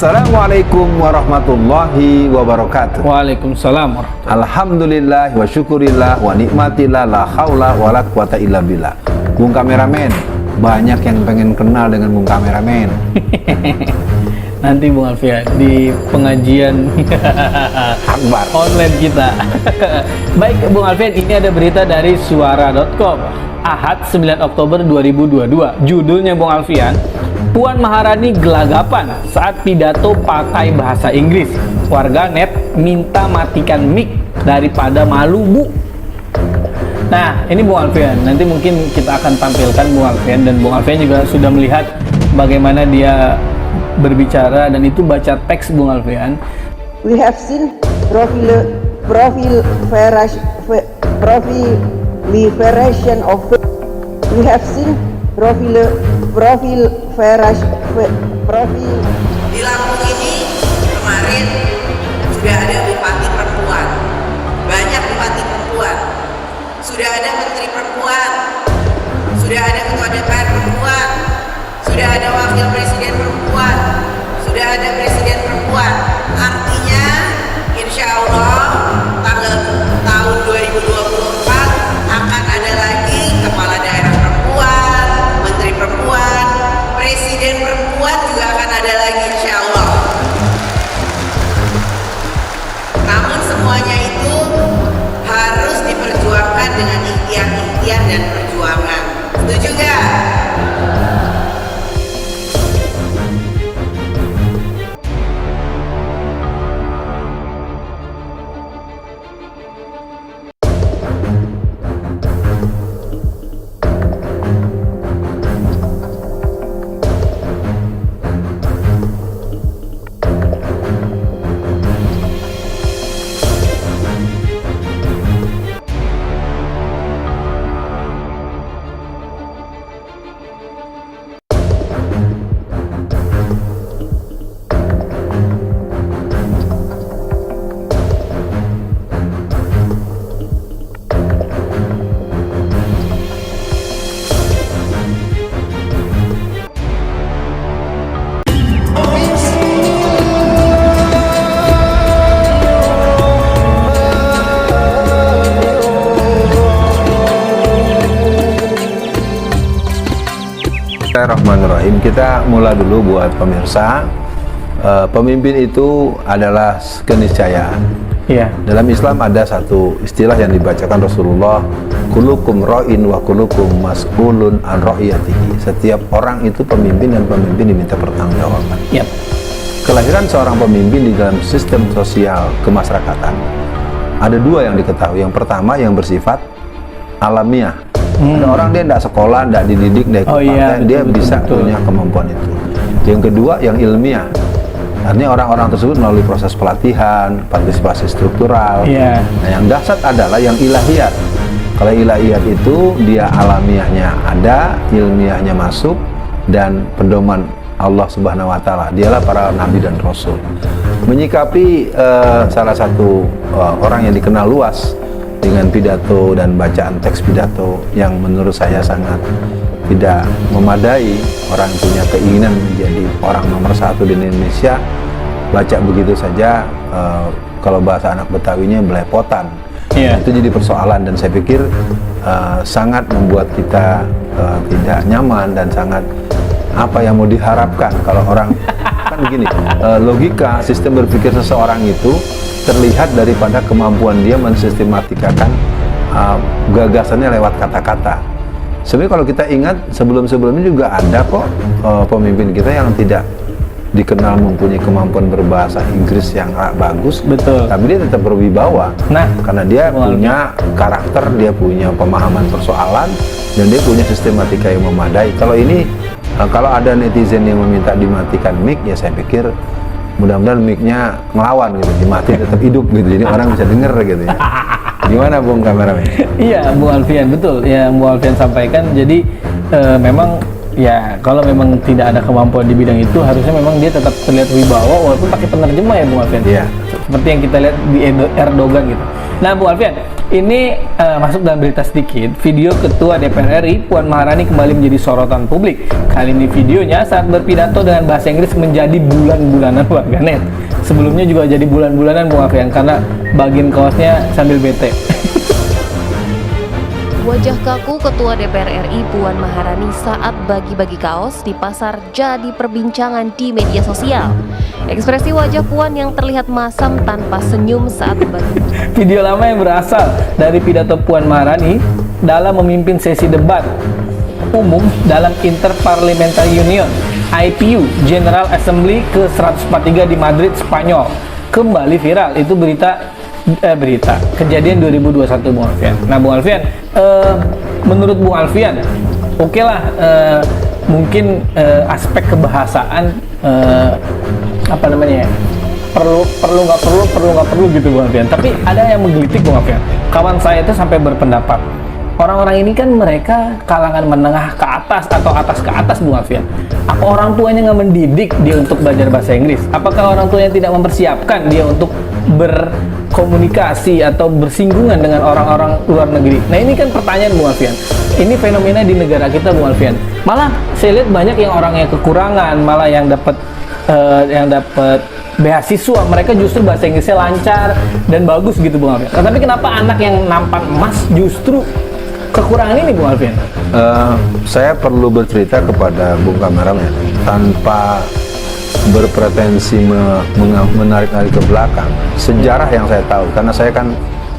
Assalamualaikum warahmatullahi wabarakatuh. Waalaikumsalam. Alhamdulillah wa syukurillah wa nikmatillah la haula wa la quwata illa billah. Bung kameramen, banyak yang pengen kenal dengan Bung kameramen. Nanti Bung Alfian di pengajian Akbar online kita. Baik Bung Alfian, ini ada berita dari suara.com Ahad 9 Oktober 2022. Judulnya Bung Alfian, Puan Maharani gelagapan saat pidato pakai bahasa Inggris. Warganet minta matikan mic daripada malu, Bu. Nah, ini Bung Alfian. Nanti mungkin kita akan tampilkan Bung Alfian, dan Bung Alfian juga sudah melihat bagaimana dia berbicara, dan itu baca teks Bung Alfian. We have seen proliferation of we have seen Di Lampung ini kemarin sudah ada bupati perempuan, banyak bupati perempuan, sudah ada menteri perempuan, sudah ada ketua DPR perempuan, sudah ada wakil presiden perempuan, sudah ada presiden perempuan. Artinya insya Allah tahun 2024 akan ada lagi kepala daerah perempuan, menteri perempuan, presiden perempuan juga akan ada lagi insya Allah. Namun semuanya itu harus diperjuangkan dengan ikhtiar dan perjuangan. Setuju gak? Bismillahirrahmanirrahim. Kita mulai dulu buat pemirsa. Pemimpin itu adalah keniscayaan. Iya. Dalam Islam ada satu istilah yang dibacakan Rasulullah, kulukum ra'in wa kulukum mas'ulun an ra'iyatihi. Setiap orang itu pemimpin, dan pemimpin diminta pertanggungjawaban. Yap. Kelahiran seorang pemimpin di dalam sistem sosial kemasyarakatan ada dua yang diketahui. Yang pertama yang bersifat alamiah. Ada orang dia tidak sekolah, tidak dididik, tidak ikut partai, dia bisa punya kemampuan itu. Yang kedua yang ilmiah. Artinya orang-orang tersebut melalui proses pelatihan, partisipasi struktural. Nah, yang dahsyat adalah yang ilahiyat. Kalau ilahiyat itu dia alamiahnya ada, ilmiahnya masuk, dan pedoman Allah Subhanahu wa Ta'ala. Dialah para nabi dan rasul. Menyikapi salah satu orang yang dikenal luas dengan pidato dan bacaan teks pidato yang menurut saya sangat tidak memadai. Orang punya keinginan menjadi orang nomor satu di Indonesia, baca begitu saja, kalau bahasa anak Betawinya belepotan. Itu jadi persoalan, dan saya pikir sangat membuat kita tidak nyaman, dan sangat apa yang mau diharapkan kalau orang kan begini, logika sistem berpikir seseorang itu terlihat daripada kemampuan dia mensistematikakan gagasannya lewat kata-kata. Sebenarnya kalau kita ingat sebelum-sebelumnya juga ada kok pemimpin kita yang tidak dikenal mempunyai kemampuan berbahasa Inggris yang bagus. Betul. Tapi dia tetap berwibawa. Nah, karena dia punya karakter, dia punya pemahaman persoalan, dan dia punya sistematika yang memadai. Kalau ini kalau ada netizen yang meminta dimatikan mic, ya saya pikir mudah-mudahan mic-nya ngelawan gitu, dimati tetap hidup gitu, jadi orang bisa denger gitu ya. Gimana Bung kameramen? Iya Bung Alfian, betul yang Bung Alfian sampaikan. Jadi memang ya kalau memang tidak ada kemampuan di bidang itu, harusnya memang dia tetap terlihat wibawa walaupun pakai penerjemah ya Bung Alfian. Iya. Seperti yang kita lihat di Erdogan gitu. Nah Bung Alfian, ini masuk dalam berita sedikit. Video Ketua DPR RI Puan Maharani kembali menjadi sorotan publik. Kali ini videonya saat berpidato dengan bahasa Inggris menjadi bulan-bulanan warganet. Sebelumnya juga jadi bulan-bulanan Bung Alfian karena bagian kaosnya sambil bete. Wajah kaku Ketua DPR RI Puan Maharani saat bagi-bagi kaos di pasar jadi perbincangan di media sosial. Ekspresi wajah Puan yang terlihat masam tanpa senyum saat berbagi. Video lama yang berasal dari pidato Puan Maharani dalam memimpin sesi debat umum dalam Interparliamentary Union IPU General Assembly ke-143 di Madrid, Spanyol kembali viral. Itu berita kejadian 2021 Bung Alfian. Nah Bung Alfian, menurut Bung Alfian, oke lah, mungkin aspek kebahasaan apa namanya ya, perlu nggak perlu gitu Bung Alfian. Tapi ada yang menggelitik Bung Alfian. Kawan saya itu sampai berpendapat, orang-orang ini kan mereka kalangan menengah ke atas atau atas ke atas Bung Alfian. Apa orang tuanya nggak mendidik dia untuk belajar bahasa Inggris? Apakah orang tuanya tidak mempersiapkan dia untuk berkomunikasi atau bersinggungan dengan orang-orang luar negeri? Nah ini kan pertanyaan Bung Alfian. Ini fenomena di negara kita Bung Alfian. Malah saya lihat banyak yang orangnya kekurangan, malah yang dapat beasiswa, mereka justru bahasa Inggrisnya lancar dan bagus gitu Bung Alfian. Nah, tapi kenapa anak yang nampan emas justru kekurangan ini Bung Alfian? Saya perlu bercerita kepada Bung Kameramen tanpa berpretensi menarik-narik ke belakang. Sejarah yang saya tahu, karena saya kan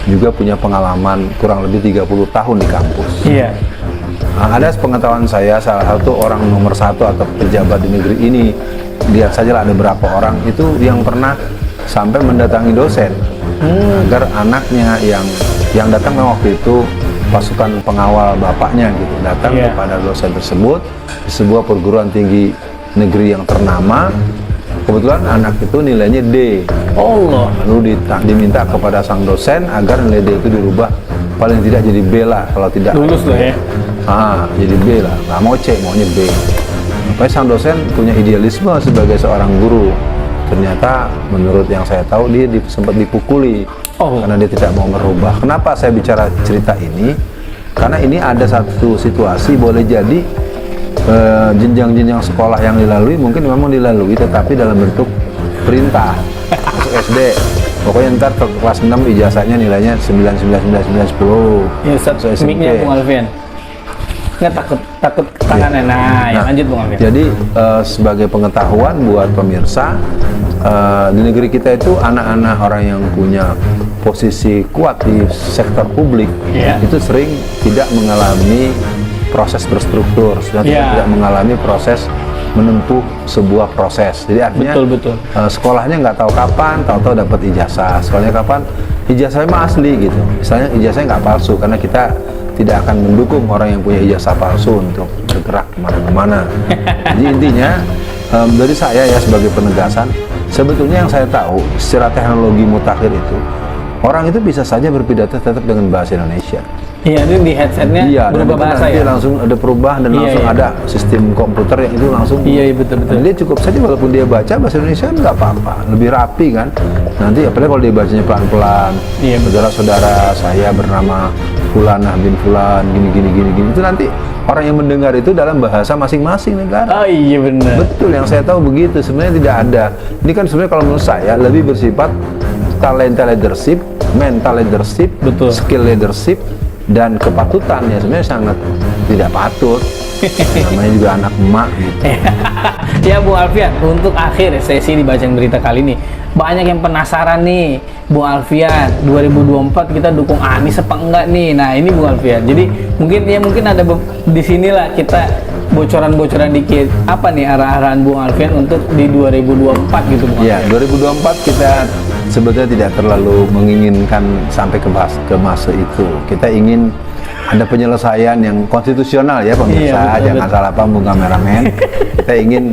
juga punya pengalaman kurang lebih 30 tahun di kampus. Iya. Ada pengetahuan saya, salah satu orang nomor satu atau pejabat di negeri ini, lihat saja lah ada berapa orang itu yang pernah sampai mendatangi dosen agar anaknya yang datang waktu itu pasukan pengawal bapaknya gitu, datang kepada dosen tersebut di sebuah perguruan tinggi negeri yang ternama. Kebetulan anak itu nilainya D. Allah. Lalu diminta kepada sang dosen agar nilai D itu dirubah paling tidak jadi B lah, kalau tidak lulus lah ya. Jadi B lah, nggak mau C, maunya B. Supaya sang dosen punya idealisme sebagai seorang guru. Ternyata menurut yang saya tahu dia sempat dipukuli karena dia tidak mau merubah. Kenapa saya bicara cerita ini? Karena ini ada satu situasi, boleh jadi jenjang-jenjang sekolah yang dilalui mungkin memang dilalui, tetapi dalam bentuk perintah. Masuk SD, pokoknya ntar ke kelas 6 ijazahnya nilainya 9, 9, 9, 9, 10. Ya, mic-nya Bung Alfian. Nggak takut tangannya. Nah, lanjut Bung Alfian. Jadi sebagai pengetahuan buat pemirsa, di negeri kita itu anak-anak orang yang punya posisi kuat di sektor publik itu sering tidak mengalami proses berstruktur, tidak mengalami proses menempuh sebuah proses. Jadi artinya sekolahnya nggak tahu kapan, tahu-tahu dapat ijazah. Sekolahnya kapan, ijazahnya mah asli gitu. Misalnya ijazahnya nggak palsu, karena kita tidak akan mendukung orang yang punya ijazah palsu untuk bergerak kemana-kemana. Jadi intinya dari saya ya sebagai penegasan, sebetulnya yang saya tahu secara teknologi mutakhir itu, orang itu bisa saja berpidato tetap dengan bahasa Indonesia. Iya, itu di headsetnya berubah bahasa nanti ya. langsung ada perubahan dan langsung ada sistem komputer yang itu langsung. Iya betul. Dan dia cukup saja walaupun dia baca bahasa Indonesia nggak apa-apa, lebih rapi kan. Nanti apalagi kalau dia bacanya pelan-pelan. Saudara-saudara saya bernama Fulanah bin Fulan gini, itu nanti orang yang mendengar itu dalam bahasa masing-masing negara. Oh iya benar. Betul, yang saya tahu begitu. Sebenarnya tidak ada. Ini kan sebenarnya kalau menurut saya lebih bersifat talenta leadership, mental leadership, skill leadership, dan kepatutan ya sebenarnya sangat tidak patut. Namanya juga anak emak gitu. Ya Bu Alfian, untuk akhir sesi di Bacaan Berita kali ini, banyak yang penasaran nih, Bu Alfian, 2024 kita dukung Anies apa enggak nih? Nah ini Bu Alfian, jadi mungkin ada di sinilah kita bocoran-bocoran dikit, apa nih arah-arahan Bu Alfian untuk di 2024 gitu Bu Alfian? Ya 2024 kita sebetulnya tidak terlalu menginginkan sampai ke masa itu. Kita ingin ada penyelesaian yang konstitusional ya pemirsa, jangan salah paham Bung Kameramen. Kita ingin,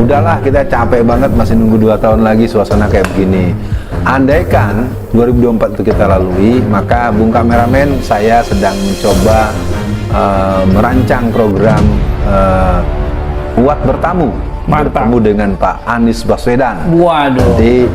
udahlah kita capek banget masih nunggu 2 tahun lagi suasana kayak begini. Andaikan 2024 itu kita lalui, maka Bung Kameramen saya sedang mencoba merancang program Kuat Bertamu. Mantap. Bertemu dengan Pak Anies Baswedan. Waduh. Nanti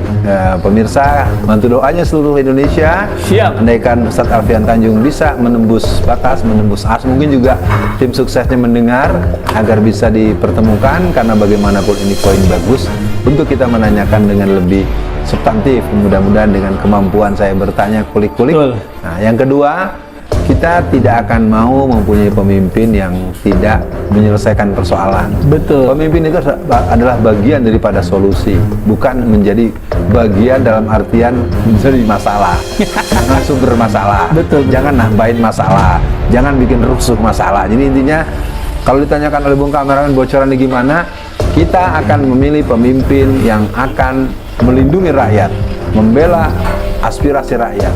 pemirsa bantu doanya seluruh Indonesia. Siap. Andaikan Ustadz Alfian Tanjung bisa menembus batas, menembus ars, mungkin juga tim suksesnya mendengar agar bisa dipertemukan, karena bagaimanapun ini poin bagus untuk kita menanyakan dengan lebih substantif. Mudah-mudahan dengan kemampuan saya bertanya kulik-kulik. Betul. Nah, yang kedua, kita tidak akan mau mempunyai pemimpin yang tidak menyelesaikan persoalan. Betul. Pemimpin itu adalah bagian daripada solusi, bukan menjadi bagian dalam artian menjadi masalah. Jangan sumber masalah. Betul. Jangan nambahin masalah. Jangan bikin rusuh masalah. Jadi intinya, kalau ditanyakan oleh Bung Kameramen bocorannya gimana, kita akan memilih pemimpin yang akan melindungi rakyat, membela aspirasi rakyat,